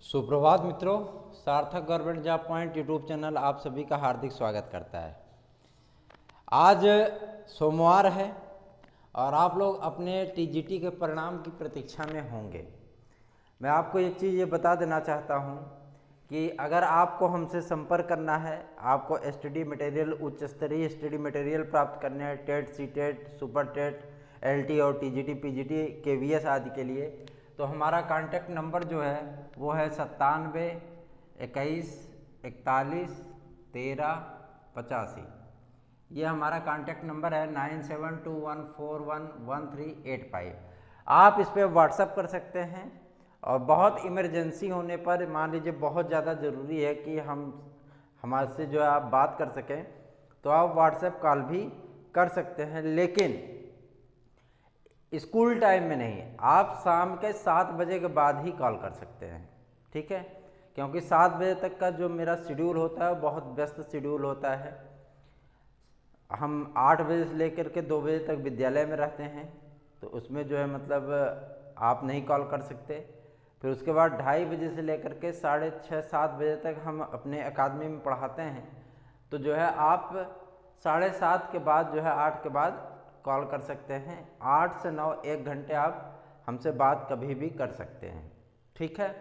सुप्रभात मित्रों, सार्थक government job point YouTube channel आप सभी का हार्दिक स्वागत करता है। आज सोमवार है और आप लोग अपने टीजीटी के परिणाम की प्रतीक्षा में होंगे। मैं आपको एक चीज़ ये बता देना चाहता हूँ कि अगर आपको हमसे संपर्क करना है, आपको स्टडी मटेरियल, उच्च स्तरीय स्टडी मटेरियल प्राप्त करने हैं TET, C TET, super TET, LT और टीजीटी, पीजीटी, केवीएस आदि के लिए, तो हमारा कांटेक्ट नंबर जो है वो है 97 21 41 13 85। ये हमारा कांटेक्ट नंबर है 9721411385। आप इस पर व्हाट्सअप कर सकते हैं और बहुत इमरजेंसी होने पर, मान लीजिए बहुत ज़्यादा ज़रूरी है कि हमारे से जो है आप बात कर सकें, तो आप व्हाट्सएप कॉल भी कर सकते हैं, लेकिन स्कूल टाइम में नहीं। आप शाम के 7 बजे के बाद ही कॉल कर सकते हैं, ठीक है? क्योंकि 7 बजे तक का जो मेरा शेड्यूल होता है बहुत व्यस्त शेड्यूल होता है। हम 8 बजे से लेकर के 2 बजे तक विद्यालय में रहते हैं, तो उसमें जो है मतलब आप नहीं कॉल कर सकते। फिर उसके बाद 2:30 बजे से लेकर के 6:30-7 बजे तक हम अपने अकादमी में पढ़ाते हैं, तो जो है आप 7:30 के बाद जो है 8 के बाद कॉल कर सकते हैं। 8 से 9 1 घंटे आप हमसे बात कभी भी कर सकते हैं, ठीक है?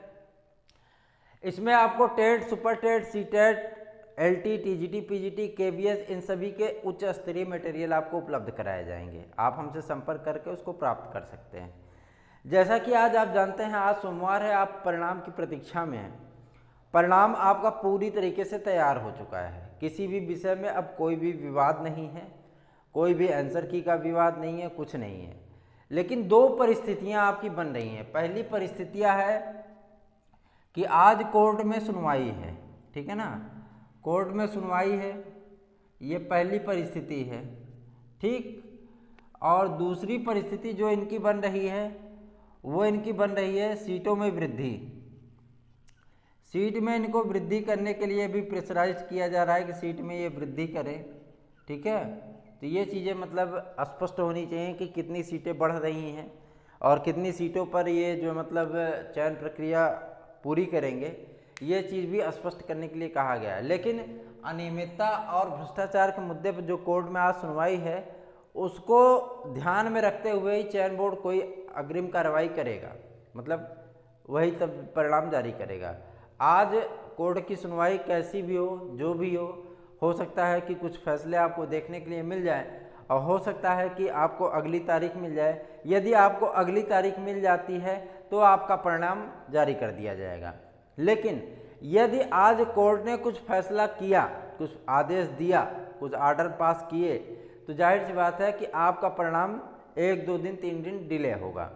इसमें आपको TET, super TET, C TET, LT, TGT, PGT, KVS, इन सभी के उच्च स्तरीय मटेरियल आपको उपलब्ध कराए जाएंगे। आप हमसे संपर्क करके उसको प्राप्त कर सकते हैं। जैसा कि आज आप जानते हैं, आज सोमवार है, आप परिणाम की प्रतीक्षा में हैं। परिणाम आपका पूरी तरीके से तैयार हो चुका है। किसी भी विषय में अब कोई भी विवाद नहीं है, कोई भी आंसर की का विवाद नहीं है, कुछ नहीं है। लेकिन 2 परिस्थितियां आपकी बन रही हैं। पहली परिस्थितियां है कि आज कोर्ट में सुनवाई है, ठीक है ना? कोर्ट में सुनवाई है, ये पहली परिस्थिति है, ठीक। और दूसरी परिस्थिति जो इनकी बन रही है वो इनकी बन रही है सीटों में वृद्धि। सीट में इनको वृद्धि करने के लिए भी प्रेशराइज किया जा रहा है कि सीट में ये वृद्धि करें, ठीक है? तो ये चीज़ें मतलब स्पष्ट होनी चाहिए कि कितनी सीटें बढ़ रही हैं और कितनी सीटों पर ये जो मतलब चयन प्रक्रिया पूरी करेंगे, ये चीज़ भी स्पष्ट करने के लिए कहा गया है। लेकिन अनियमितता और भ्रष्टाचार के मुद्दे पर जो कोर्ट में आज सुनवाई है, उसको ध्यान में रखते हुए ही चयन बोर्ड कोई अग्रिम कार्रवाई करेगा, मतलब वही तब परिणाम जारी करेगा। आज कोर्ट की सुनवाई कैसी भी हो, जो भी हो सकता है कि कुछ फैसले आपको देखने के लिए मिल जाए और हो सकता है कि आपको अगली तारीख मिल जाए। यदि आपको अगली तारीख मिल जाती है तो आपका परिणाम जारी कर दिया जाएगा। लेकिन यदि आज कोर्ट ने कुछ फैसला किया, कुछ आदेश दिया, कुछ आर्डर पास किए, तो जाहिर सी बात है कि आपका परिणाम 1-2 दिन 3 दिन डिले होगा।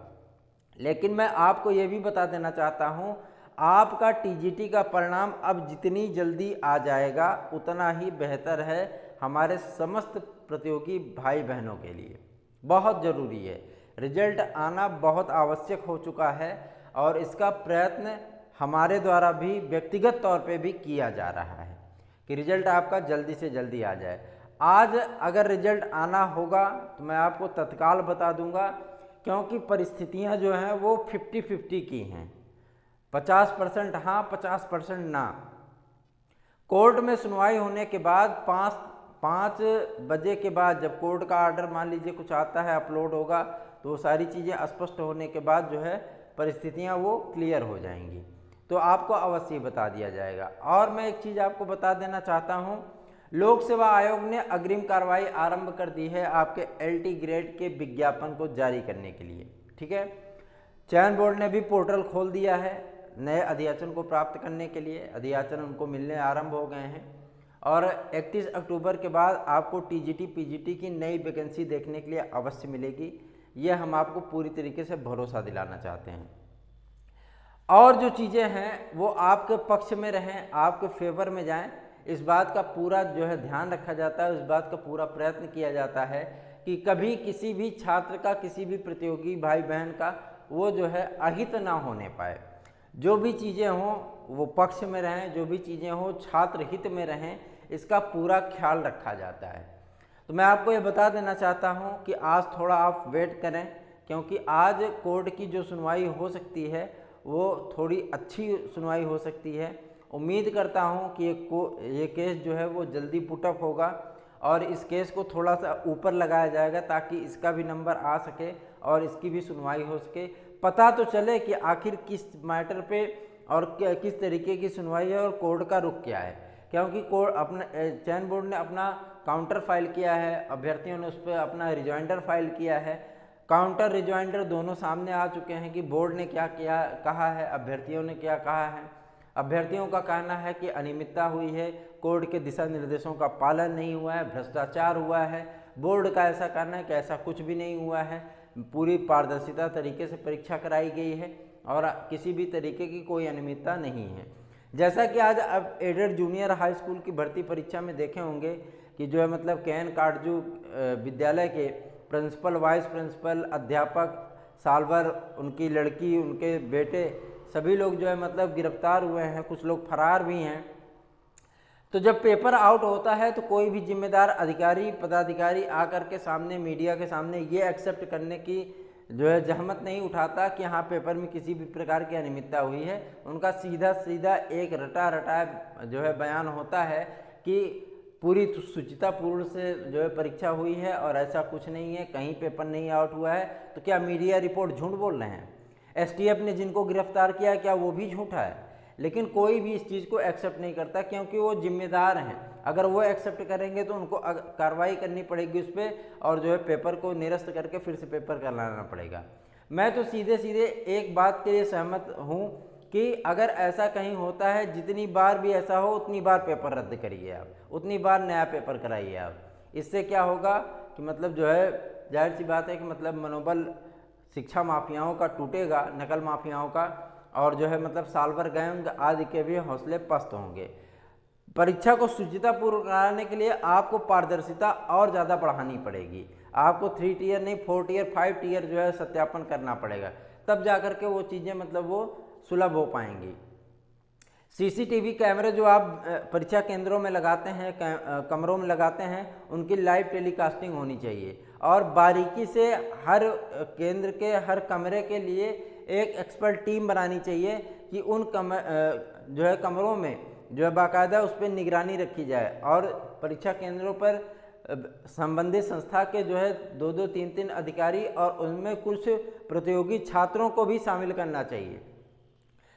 लेकिन मैं आपको ये भी बता देना चाहता हूँ, आपका टीजीटी का परिणाम अब जितनी जल्दी आ जाएगा उतना ही बेहतर है हमारे समस्त प्रतियोगी भाई बहनों के लिए। बहुत ज़रूरी है, रिजल्ट आना बहुत आवश्यक हो चुका है और इसका प्रयत्न हमारे द्वारा भी व्यक्तिगत तौर पे भी किया जा रहा है कि रिजल्ट आपका जल्दी से जल्दी आ जाए। आज अगर रिजल्ट आना होगा तो मैं आपको तत्काल बता दूंगा, क्योंकि परिस्थितियां जो हैं वो 50-50 की हैं। 50% हाँ, 50% ना। कोर्ट में सुनवाई होने के बाद 5 बजे के बाद जब कोर्ट का आर्डर मान लीजिए कुछ आता है, अपलोड होगा, तो वो सारी चीज़ें स्पष्ट होने के बाद जो है परिस्थितियां वो क्लियर हो जाएंगी, तो आपको अवश्य बता दिया जाएगा। और मैं एक चीज़ आपको बता देना चाहता हूँ, लोक सेवा आयोग ने अग्रिम कार्रवाई आरंभ कर दी है आपके एलटी ग्रेड के विज्ञापन को जारी करने के लिए, ठीक है? चयन बोर्ड ने भी पोर्टल खोल दिया है नए अध्याचन को प्राप्त करने के लिए। अध्याचन उनको मिलने आरंभ हो गए हैं और 31 अक्टूबर के बाद आपको टीजीटी, पीजीटी की नई वैकेंसी देखने के लिए अवश्य मिलेगी। ये हम आपको पूरी तरीके से भरोसा दिलाना चाहते हैं। और जो चीज़ें हैं वो आपके पक्ष में रहें, आपके फेवर में जाएं, इस बात का पूरा जो है ध्यान रखा जाता है, इस बात का पूरा प्रयत्न किया जाता है कि कभी किसी भी छात्र का, किसी भी प्रतियोगी भाई बहन का वो जो है अहित ना होने पाए। जो भी चीज़ें हों वो पक्ष में रहें, जो भी चीज़ें हों छात्र हित में रहें, इसका पूरा ख्याल रखा जाता है। तो मैं आपको ये बता देना चाहता हूँ कि आज थोड़ा आप वेट करें, क्योंकि आज कोर्ट की जो सुनवाई हो सकती है वो थोड़ी अच्छी सुनवाई हो सकती है। उम्मीद करता हूँ कि ये केस जो है वो जल्दी पुटअप होगा और इस केस को थोड़ा सा ऊपर लगाया जाएगा ताकि इसका भी नंबर आ सके और इसकी भी सुनवाई हो सके, पता तो चले कि आखिर किस मैटर पे और किस तरीके की सुनवाई है और कोर्ट का रुख क्या है। क्योंकि कोर्ट अपना चयन बोर्ड ने अपना काउंटर फाइल किया है, अभ्यर्थियों ने उस पर अपना रिजॉइंडर फाइल किया है, काउंटर रिजॉइंडर दोनों सामने आ चुके हैं कि बोर्ड ने क्या किया कहा है, अभ्यर्थियों ने क्या कहा है। अभ्यर्थियों का कहना है कि अनियमितता हुई है, कोर्ट के दिशा निर्देशों का पालन नहीं हुआ है, भ्रष्टाचार हुआ है। बोर्ड का ऐसा कहना है कि ऐसा कुछ भी नहीं हुआ है, पूरी पारदर्शिता तरीके से परीक्षा कराई गई है और किसी भी तरीके की कोई अनियमितता नहीं है। जैसा कि आज अब एडेड जूनियर हाई स्कूल की भर्ती परीक्षा में देखे होंगे कि जो है मतलब KN काटजू विद्यालय के प्रिंसिपल, वाइस प्रिंसिपल, अध्यापक, साल्वर, उनकी लड़की, उनके बेटे, सभी लोग जो है मतलब गिरफ्तार हुए हैं, कुछ लोग फरार भी हैं। तो जब पेपर आउट होता है तो कोई भी जिम्मेदार अधिकारी, पदाधिकारी आकर के सामने, मीडिया के सामने ये एक्सेप्ट करने की जो है जहमत नहीं उठाता कि हाँ पेपर में किसी भी प्रकार की अनियमितता हुई है। उनका सीधा सीधा एक रटा रटाया जो है बयान होता है कि पूरी शुचितापूर्ण से जो है परीक्षा हुई है और ऐसा कुछ नहीं है, कहीं पेपर नहीं आउट हुआ है। तो क्या मीडिया रिपोर्ट झूठ बोल रहे हैं? STF ने जिनको गिरफ्तार किया क्या वो भी झूठा है? लेकिन कोई भी इस चीज़ को एक्सेप्ट नहीं करता क्योंकि वो जिम्मेदार हैं। अगर वो एक्सेप्ट करेंगे तो उनको कार्रवाई करनी पड़ेगी उस पर और जो है पेपर को निरस्त करके फिर से पेपर कराना पड़ेगा। मैं तो सीधे सीधे एक बात के लिए सहमत हूँ कि अगर ऐसा कहीं होता है, जितनी बार भी ऐसा हो उतनी बार पेपर रद्द करिए आप, उतनी बार नया पेपर कराइए आप। इससे क्या होगा कि मतलब जो है जाहिर सी बात है कि मतलब मनोबल शिक्षा माफियाओं का टूटेगा, नकल माफियाओं का, और जो है मतलब साल्वर गैंग आदि के भी हौसले पस्त होंगे। परीक्षा को शुचितापूर्वक कराने के लिए आपको पारदर्शिता और ज़्यादा बढ़ानी पड़ेगी। आपको 3 टियर नहीं 4 टियर 5 टियर जो है सत्यापन करना पड़ेगा, तब जाकर के वो चीज़ें मतलब वो सुलभ हो पाएंगी। CCTV कैमरे जो आप परीक्षा केंद्रों में लगाते हैं, कमरों में लगाते हैं, उनकी लाइव टेलीकास्टिंग होनी चाहिए और बारीकी से हर केंद्र के हर कमरे के लिए एक एक्सपर्ट टीम बनानी चाहिए कि उन जो है कमरों में जो है बाकायदा उस पर निगरानी रखी जाए और परीक्षा केंद्रों पर संबंधित संस्था के जो है 2-2, 3-3 अधिकारी और उनमें कुछ प्रतियोगी छात्रों को भी शामिल करना चाहिए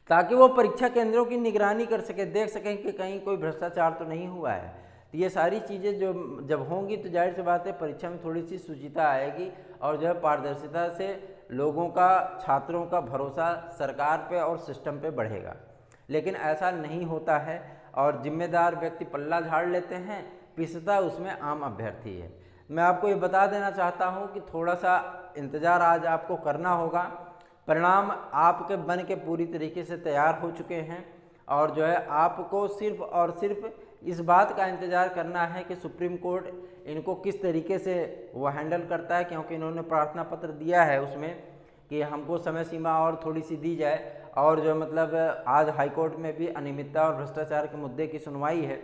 ताकि वो परीक्षा केंद्रों की निगरानी कर सके, देख सकें कि कहीं कोई भ्रष्टाचार तो नहीं हुआ है। तो ये सारी चीज़ें जो जब होंगी तो जाहिर सी बात है परीक्षा में थोड़ी सी शुचिता आएगी और जो है पारदर्शिता से लोगों का, छात्रों का भरोसा सरकार पे और सिस्टम पे बढ़ेगा। लेकिन ऐसा नहीं होता है और जिम्मेदार व्यक्ति पल्ला झाड़ लेते हैं, पिसता उसमें आम अभ्यर्थी है। मैं आपको ये बता देना चाहता हूँ कि थोड़ा सा इंतज़ार आज आपको करना होगा। परिणाम आपके बन के पूरी तरीके से तैयार हो चुके हैं और जो है आपको सिर्फ और सिर्फ इस बात का इंतज़ार करना है कि सुप्रीम कोर्ट इनको किस तरीके से वो हैंडल करता है, क्योंकि इन्होंने प्रार्थना पत्र दिया है उसमें कि हमको समय सीमा और थोड़ी सी दी जाए। और जो मतलब आज हाईकोर्ट में भी अनियमितता और भ्रष्टाचार के मुद्दे की सुनवाई है,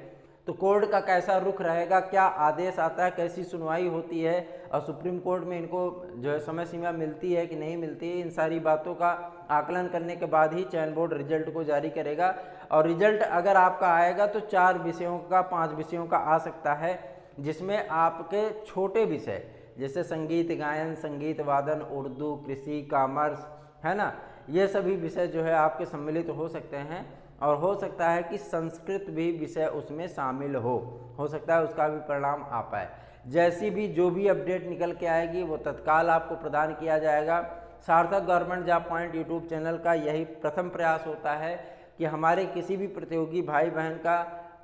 तो कोर्ट का कैसा रुख रहेगा, क्या आदेश आता है, कैसी सुनवाई होती है और सुप्रीम कोर्ट में इनको जो है समय सीमा मिलती है कि नहीं मिलती है, इन सारी बातों का आकलन करने के बाद ही चयन बोर्ड रिजल्ट को जारी करेगा। और रिजल्ट अगर आपका आएगा तो 4 विषयों का, 5 विषयों का आ सकता है, जिसमें आपके छोटे विषय जैसे संगीत गायन, संगीत वादन, उर्दू, कृषि, कॉमर्स, है ना, ये सभी विषय जो है आपके सम्मिलित हो सकते हैं। और हो सकता है कि संस्कृत भी विषय उसमें शामिल हो सकता है उसका भी परिणाम आ पाए। जैसी भी जो भी अपडेट निकल के आएगी वो तत्काल आपको प्रदान किया जाएगा। सार्थक government job point YouTube channel का यही प्रथम प्रयास होता है कि हमारे किसी भी प्रतियोगी भाई बहन का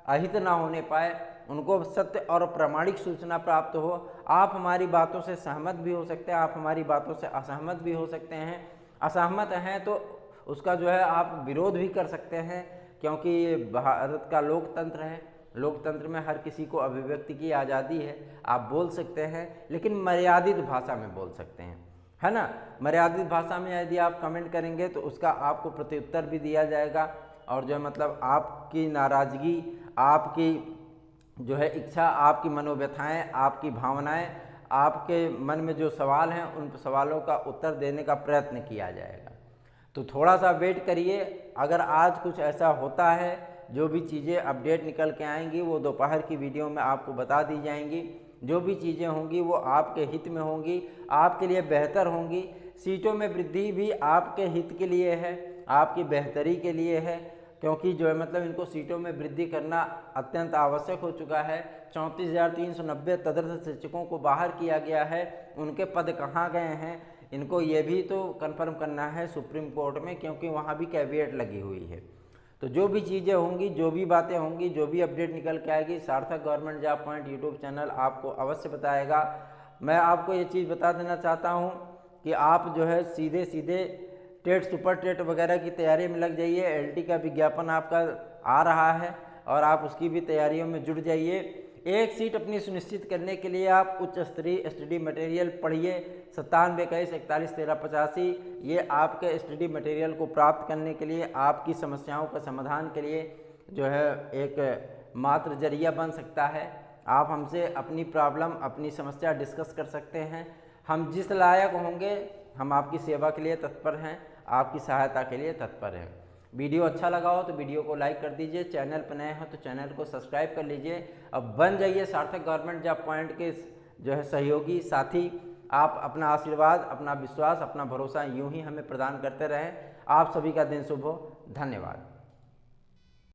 अहित ना होने पाए, उनको सत्य और प्रामाणिक सूचना प्राप्त हो। आप हमारी बातों से सहमत भी हो सकते हैं, आप हमारी बातों से असहमत भी हो सकते हैं। असहमत हैं तो उसका जो है आप विरोध भी कर सकते हैं, क्योंकि ये भारत का लोकतंत्र है। लोकतंत्र में हर किसी को अभिव्यक्ति की आज़ादी है, आप बोल सकते हैं, लेकिन मर्यादित भाषा में बोल सकते हैं, है ना। मर्यादित भाषा में यदि आप कमेंट करेंगे तो उसका आपको प्रत्युत्तर भी दिया जाएगा और जो है मतलब आपकी नाराज़गी, आपकी जो है इच्छा, आपकी मनोव्यथाएं, आपकी भावनाएं, आपके मन में जो सवाल हैं उन सवालों का उत्तर देने का प्रयत्न किया जाएगा। तो थोड़ा सा वेट करिए। अगर आज कुछ ऐसा होता है, जो भी चीज़ें अपडेट निकल के आएंगी वो दोपहर की वीडियो में आपको बता दी जाएंगी। जो भी चीज़ें होंगी वो आपके हित में होंगी, आपके लिए बेहतर होंगी। सीटों में वृद्धि भी आपके हित के लिए है, आपकी बेहतरी के लिए है, क्योंकि जो है मतलब इनको सीटों में वृद्धि करना अत्यंत आवश्यक हो चुका है। 34,390 तदर्थ शिक्षकों को बाहर किया गया है, उनके पद कहाँ गए हैं, इनको ये भी तो कंफर्म करना है सुप्रीम कोर्ट में, क्योंकि वहाँ भी कैविएट लगी हुई है। तो जो भी चीज़ें होंगी, जो भी बातें होंगी, जो भी अपडेट निकल के आएगी, सार्थक government job point YouTube channel आपको अवश्य बताएगा। मैं आपको ये चीज़ बता देना चाहता हूँ कि आप जो है सीधे सीधे टेट, सुपर टेट वगैरह की तैयारी में लग जाइए। एलटी का विज्ञापन आपका आ रहा है और आप उसकी भी तैयारियों में जुट जाइए। एक सीट अपनी सुनिश्चित करने के लिए आप उच्च स्तरीय स्टडी मटेरियल पढ़िए। 9721411385 ये आपके स्टडी मटेरियल को प्राप्त करने के लिए, आपकी समस्याओं का समाधान के लिए जो है एक मात्र जरिया बन सकता है। आप हमसे अपनी प्रॉब्लम, अपनी समस्या डिस्कस कर सकते हैं। हम जिस लायक होंगे हम आपकी सेवा के लिए तत्पर हैं, आपकी सहायता के लिए तत्पर हैं। वीडियो अच्छा लगा हो तो वीडियो को लाइक कर दीजिए, चैनल पर नए हो तो चैनल को सब्सक्राइब कर लीजिए। अब बन जाइए सार्थक गवर्नमेंट जॉब पॉइंट के जो है सहयोगी साथी। आप अपना आशीर्वाद, अपना विश्वास, अपना भरोसा यूं ही हमें प्रदान करते रहें। आप सभी का दिन शुभ हो। धन्यवाद।